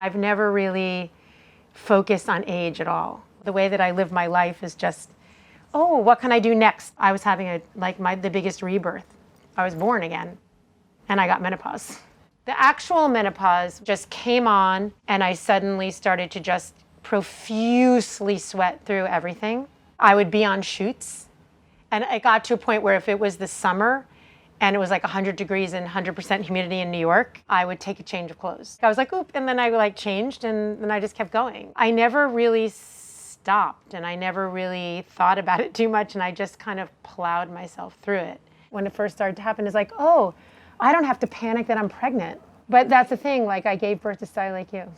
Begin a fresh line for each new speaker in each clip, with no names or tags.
I've never really focused on age at all. The way that I live my life is just, oh, what can I do next? I was having the biggest rebirth. I was born again and I got menopause. The actual menopause just came on and I suddenly started to just profusely sweat through everything. I would be on shoots and it got to a point where if it was the summer and it was like 100 degrees and 100% humidity in New York, I would take a change of clothes. I was like, oop, and then I changed and then I just kept going. I never really stopped and I never really thought about it too much and I just kind of plowed myself through it. When it first started to happen, it's like, oh, I don't have to panic that I'm pregnant. But that's the thing, I gave birth to StyleLikeU.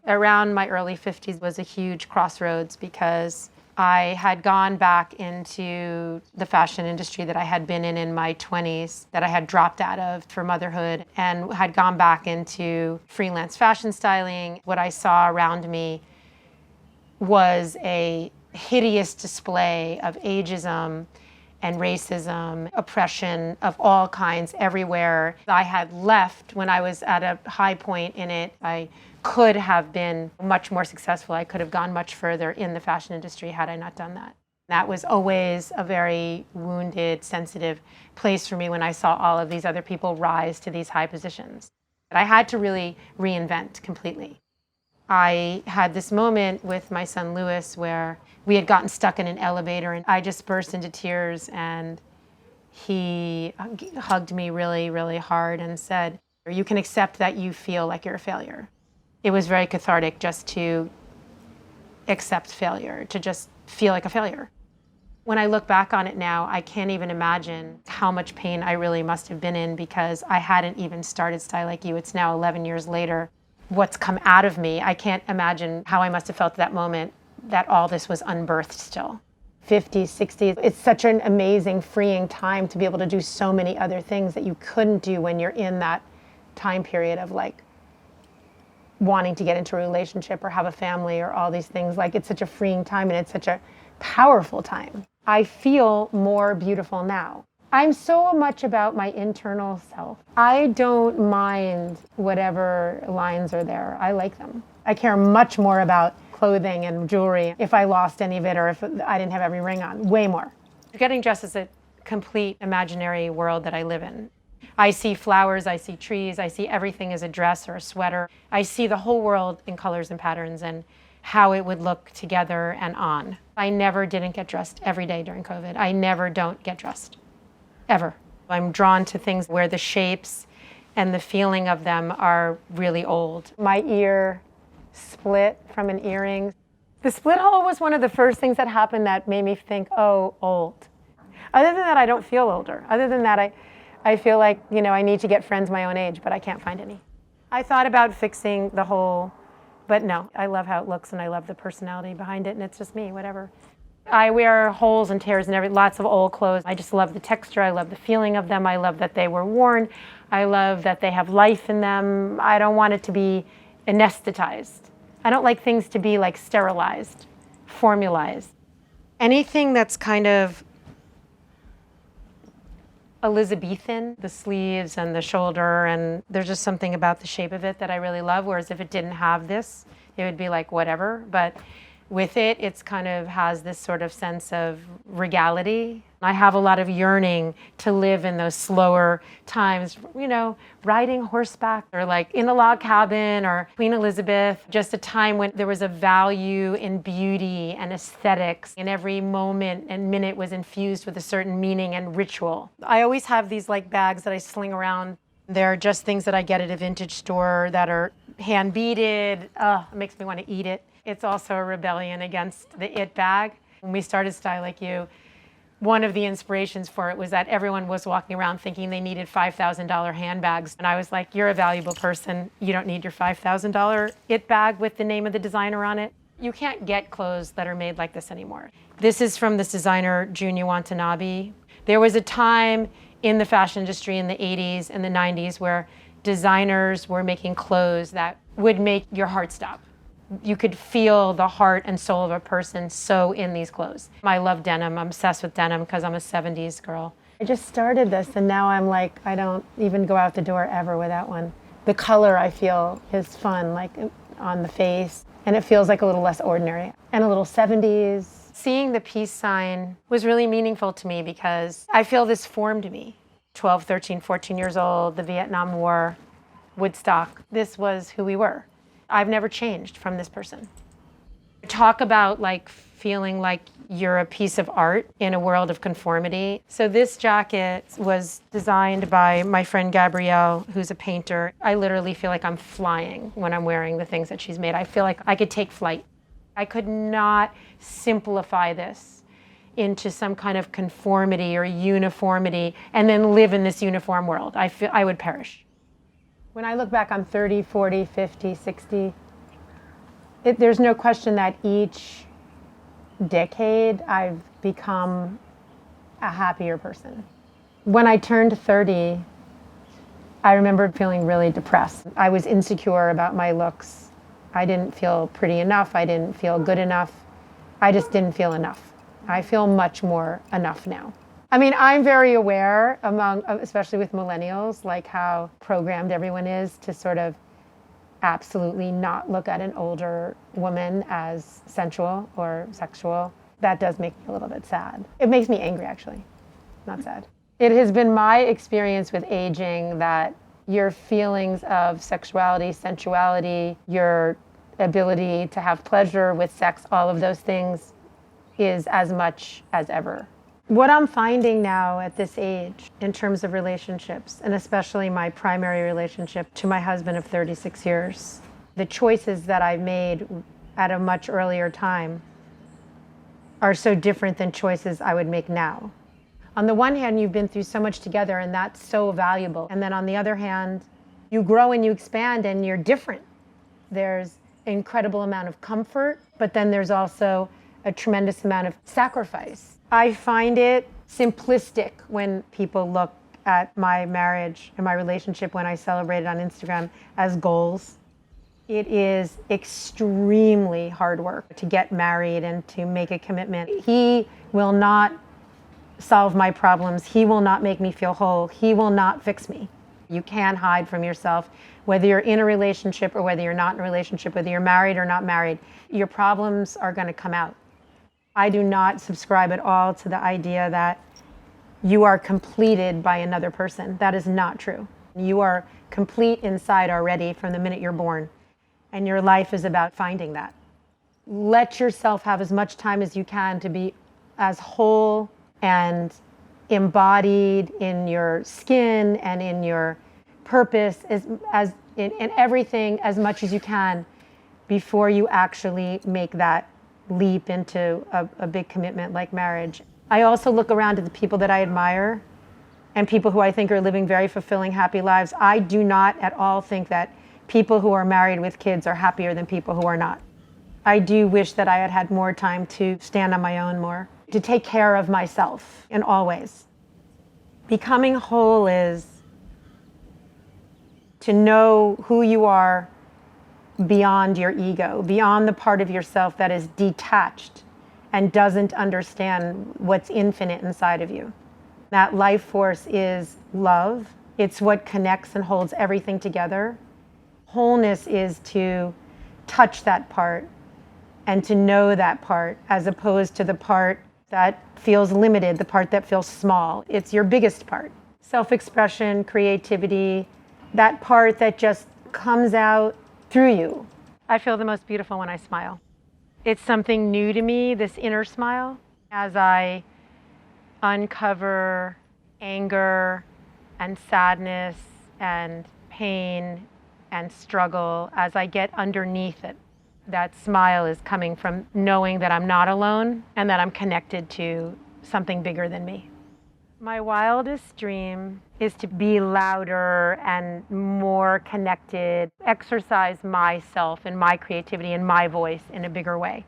Around my early 50s was a huge crossroads because I had gone back into the fashion industry that I had been in my 20s, that I had dropped out of for motherhood, and had gone back into freelance fashion styling. What I saw around me was a hideous display of ageism and racism, oppression of all kinds everywhere. I had left when I was at a high point in it. I could have been much more successful. I could have gone much further in the fashion industry had I not done that. That was always a very wounded, sensitive place for me when I saw all of these other people rise to these high positions. I had to really reinvent completely. I had this moment with my son Lewis where we had gotten stuck in an elevator and I just burst into tears and he hugged me really, really hard and said, you can accept that you feel like you're a failure. It was very cathartic just to accept failure, to just feel like a failure. When I look back on it now, I can't even imagine how much pain I really must have been in because I hadn't even started StyleLikeU. It's now 11 years later. What's come out of me, I can't imagine how I must have felt at that moment that all this was unbirthed still. 50s, 60s, it's such an amazing, freeing time to be able to do so many other things that you couldn't do when you're in that time period of wanting to get into a relationship or have a family or all these things. It's such a freeing time and it's such a powerful time. I feel more beautiful now. I'm so much about my internal self. I don't mind whatever lines are there. I like them. I care much more about clothing and jewelry if I lost any of it or if I didn't have every ring on, way more. Getting dressed is a complete imaginary world that I live in. I see flowers, I see trees, I see everything as a dress or a sweater. I see the whole world in colors and patterns and how it would look together and on. I never didn't get dressed every day during COVID. I never don't get dressed, ever. I'm drawn to things where the shapes and the feeling of them are really old. My ear split from an earring. The split hole was one of the first things that happened that made me think, oh, old. Other than that, I don't feel older. Other than that, I feel like, I need to get friends my own age, but I can't find any. I thought about fixing the hole, but no, I love how it looks and I love the personality behind it and it's just me, whatever. I wear holes and tears and lots of old clothes. I just love the texture, I love the feeling of them, I love that they were worn, I love that they have life in them. I don't want it to be anesthetized. I don't like things to be sterilized, formalized. Anything that's kind of Elizabethan, the sleeves and the shoulder, and there's just something about the shape of it that I really love, whereas if it didn't have this, it would be whatever. But with it, it's kind of has this sort of sense of regality. I have a lot of yearning to live in those slower times, riding horseback or in a log cabin or Queen Elizabeth, just a time when there was a value in beauty and aesthetics and every moment and minute was infused with a certain meaning and ritual. I always have these bags that I sling around. They're just things that I get at a vintage store that are hand beaded. It makes me want to eat it. It's also a rebellion against the it bag. When we started StyleLikeU, one of the inspirations for it was that everyone was walking around thinking they needed $5,000 handbags. And I was like, you're a valuable person. You don't need your $5,000 it bag with the name of the designer on it. You can't get clothes that are made like this anymore. This is from this designer, Junya Watanabe. There was a time in the fashion industry in the 80s and the 90s where designers were making clothes that would make your heart stop. You could feel the heart and soul of a person so in these clothes. I love denim. I'm obsessed with denim because I'm a 70s girl. I just started this and now I'm I don't even go out the door ever without one. The color I feel is fun, like on the face, and it feels like a little less ordinary and a little 70s. Seeing the peace sign was really meaningful to me because I feel this formed me. 12, 13, 14 years old, the Vietnam War, Woodstock. This was who we were. I've never changed from this person. Talk about like feeling like you're a piece of art in a world of conformity. So this jacket was designed by my friend Gabrielle, who's a painter. I literally feel like I'm flying when I'm wearing the things that she's made. I feel like I could take flight. I could not simplify this into some kind of conformity or uniformity and then live in this uniform world. I feel I would perish. When I look back on 30, 40, 50, 60, there's no question that each decade I've become a happier person. When I turned 30, I remember feeling really depressed. I was insecure about my looks. I didn't feel pretty enough. I didn't feel good enough. I just didn't feel enough. I feel much more enough now. I mean, I'm very aware especially with millennials, like how programmed everyone is to sort of absolutely not look at an older woman as sensual or sexual. That does make me a little bit sad. It makes me angry, actually, not sad. It has been my experience with aging that your feelings of sexuality, sensuality, your ability to have pleasure with sex, all of those things is as much as ever. What I'm finding now at this age in terms of relationships, and especially my primary relationship to my husband of 36 years, the choices that I've made at a much earlier time are so different than choices I would make now. On the one hand, you've been through so much together and that's so valuable. And then on the other hand, you grow and you expand and you're different. There's an incredible amount of comfort, but then there's also a tremendous amount of sacrifice. I find it simplistic when people look at my marriage and my relationship when I celebrate it on Instagram as goals. It is extremely hard work to get married and to make a commitment. He will not solve my problems. He will not make me feel whole. He will not fix me. You can't hide from yourself, whether you're in a relationship or whether you're not in a relationship, whether you're married or not married. Your problems are going to come out. I do not subscribe at all to the idea that you are completed by another person. That is not true. You are complete inside already from the minute you're born, and your life is about finding that. Let yourself have as much time as you can to be as whole and embodied in your skin and in your purpose as in everything as much as you can before you actually make that leap into a big commitment like marriage. I also look around at the people that I admire and people who I think are living very fulfilling, happy lives. I do not at all think that people who are married with kids are happier than people who are not. I do wish that I had had more time to stand on my own more, to take care of myself in all ways. Becoming whole is to know who you are beyond your ego, beyond the part of yourself that is detached and doesn't understand what's infinite inside of you. That life force is love. It's what connects and holds everything together. Wholeness is to touch that part and to know that part as opposed to the part that feels limited, the part that feels small. It's your biggest part. Self-expression, creativity, that part that just comes out through you. I feel the most beautiful when I smile. It's something new to me, this inner smile, as I uncover anger and sadness and pain and struggle, as I get underneath it. That smile is coming from knowing that I'm not alone and that I'm connected to something bigger than me. My wildest dream is to be louder and more connected, exercise myself and my creativity and my voice in a bigger way.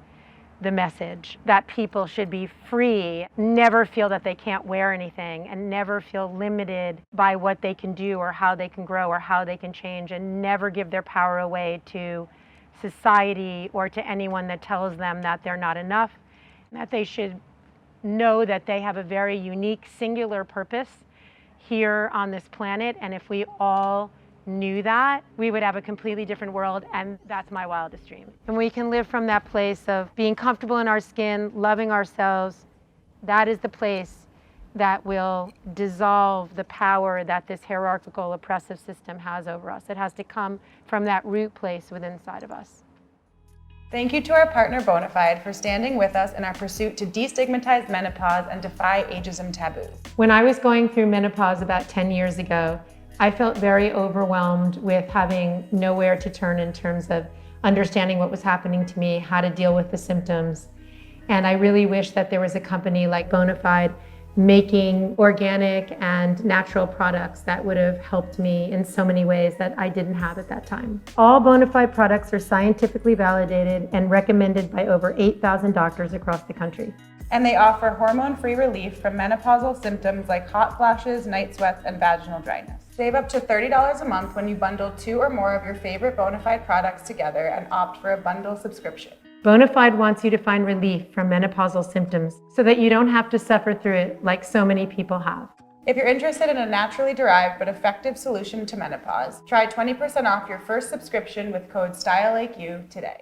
The message that people should be free, never feel that they can't wear anything, and never feel limited by what they can do or how they can grow or how they can change, and never give their power away to society or to anyone that tells them that they're not enough, that they should know that they have a very unique, singular purpose here on this planet. And if we all knew that, we would have a completely different world, and that's my wildest dream. And we can live from that place of being comfortable in our skin, loving ourselves. That is the place that will dissolve the power that this hierarchical oppressive system has over us. It has to come from that root place within inside of us.
Thank you to our partner Bonafide for standing with us in our pursuit to destigmatize menopause and defy ageism taboos.
When I was going through menopause about 10 years ago, I felt very overwhelmed with having nowhere to turn in terms of understanding what was happening to me, how to deal with the symptoms. And I really wish that there was a company like Bonafide making organic and natural products that would have helped me in so many ways that I didn't have at that time. All Bonafide products are scientifically validated and recommended by over 8,000 doctors across the country.
And they offer hormone-free relief from menopausal symptoms like hot flashes, night sweats, and vaginal dryness. Save up to $30 a month when you bundle 2 or more of your favorite Bonafide products together and opt for a bundle subscription.
Bonafide wants you to find relief from menopausal symptoms so that you don't have to suffer through it like so many people have.
If you're interested in a naturally derived but effective solution to menopause, try 20% off your first subscription with code StyleLikeU today.